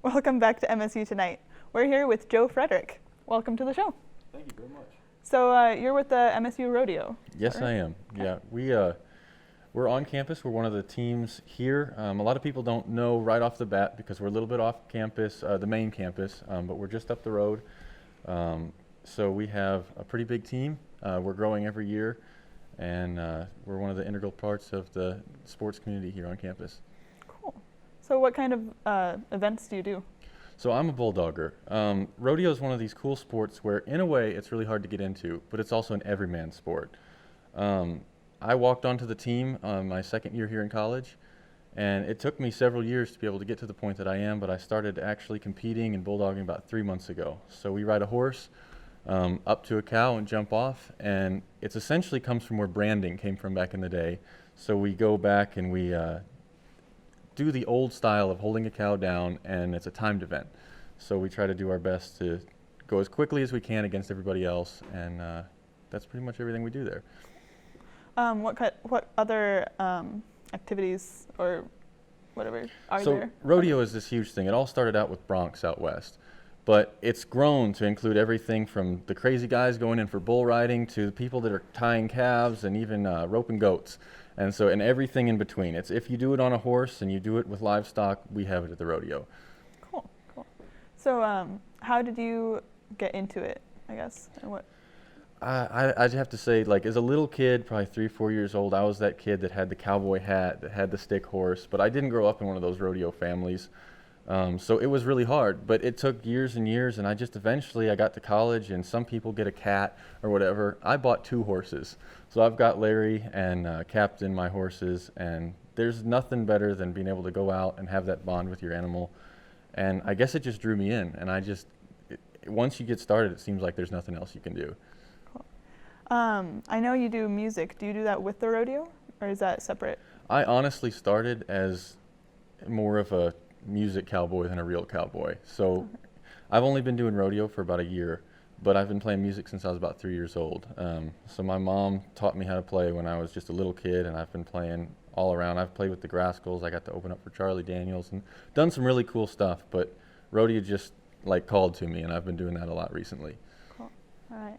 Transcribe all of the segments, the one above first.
Welcome back to MSU Tonight. We're here with Joe Frederick. Welcome to the show. Thank you very much. So you're with the MSU Rodeo. Yes, right? I am. Okay. Yeah, we're on campus. We're one of the teams here. A lot of people don't know right off the bat because we're a little bit off campus, the main campus, but we're just up the road. So we have a pretty big team. We're growing every year, and we're one of the integral parts of the sports community here on campus. Cool. So what kind of events do you do? So I'm a bulldogger. Rodeo is one of these cool sports where, in a way, it's really hard to get into, but it's also an everyman sport. I walked onto the team my second year here in college, and it took me several years to be able to get to the point that I am, but I started actually competing in bulldogging about 3 months ago. So we ride a horse up to a cow and jump off, and it essentially comes from where branding came from back in the day. So we go back and we do the old style of holding a cow down, and it's a timed event. So we try to do our best to go as quickly as we can against everybody else, and that's pretty much everything we do there. What other activities or whatever are So there? rodeo is this huge thing. It all started out with Bronx out west, but it's grown to include everything from the crazy guys going in for bull riding to the people that are tying calves and even roping goats. And everything in between. It's if you do it on a horse and you do it with livestock, we have it at the rodeo. Cool. So how did you get into it, I guess? And what? I'd have to say, like, as a little kid, probably 3, 4 years old, I was that kid that had the cowboy hat, that had the stick horse, but I didn't grow up in one of those rodeo families. So it was really hard, but it took years and years, and I got to college, and some people get a cat or whatever. I bought 2 horses. So I've got Larry and Captain, my horses, and there's nothing better than being able to go out and have that bond with your animal. And I guess it just drew me in, and once you get started, it seems like there's nothing else you can do. I know you do music. Do you do that with the rodeo, or is that separate? I honestly started as more of a music cowboy than a real cowboy. So I've only been doing rodeo for about a year, but I've been playing music since I was about 3 years old. So my mom taught me how to play when I was just a little kid, and I've been playing all around. I've played with the Grascals. I got to open up for Charlie Daniels and done some really cool stuff, but rodeo just called to me, and I've been doing that a lot recently. Cool. All right.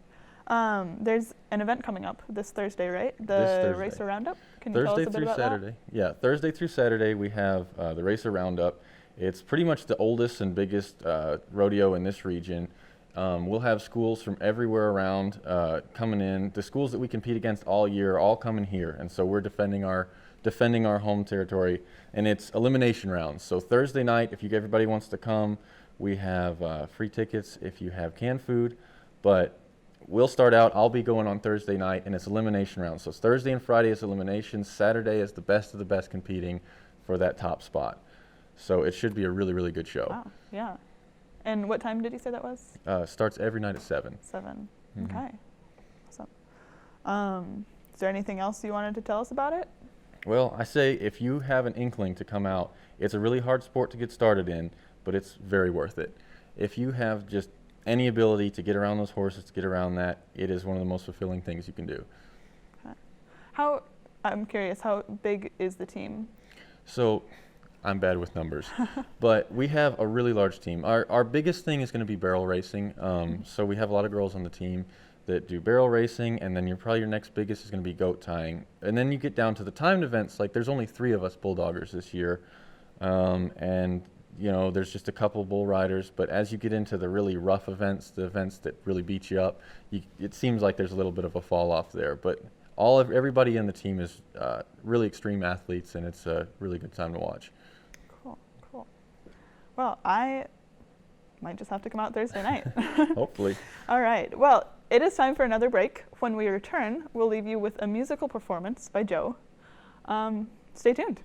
There's an event coming up this Thursday, right? This Thursday. Racer Roundup. Can you tell us a bit about Saturday. Yeah, Thursday through Saturday we have the Racer Roundup. It's pretty much the oldest and biggest rodeo in this region. We'll have schools from everywhere around coming in. The schools that we compete against all year are all coming here, and so we're defending our home territory. And it's elimination rounds. So Thursday night, if everybody wants to come, we have free tickets if you have canned food, but we'll start out. I'll be going on Thursday night, and it's elimination rounds. So it's Thursday and Friday is eliminations. Saturday is the best of the best competing for that top spot. So it should be a really, really good show. Wow, yeah. And what time did you say that was? Starts every night at 7. 7. Mm-hmm. Okay. Awesome. Is there anything else you wanted to tell us about it? Well, I say if you have an inkling to come out, it's a really hard sport to get started in, but it's very worth it. If you have just any ability to get around those horses, to get around that, it is one of the most fulfilling things you can do. Okay. I'm curious, how big is the team? So I'm bad with numbers, but we have a really large team. Our biggest thing is going to be barrel racing. So we have a lot of girls on the team that do barrel racing, and then your next biggest is going to be goat tying. And then you get down to the timed events, like there's only 3 of us bulldoggers this year. And there's just a couple bull riders, but as you get into the really rough events, the events that really beat you up, it seems like there's a little bit of a fall off there. But everybody in the team is really extreme athletes, and it's a really good time to watch. Cool. Well, I might just have to come out Thursday night. Hopefully. All right. Well, it is time for another break. When we return, we'll leave you with a musical performance by Joe. Stay tuned.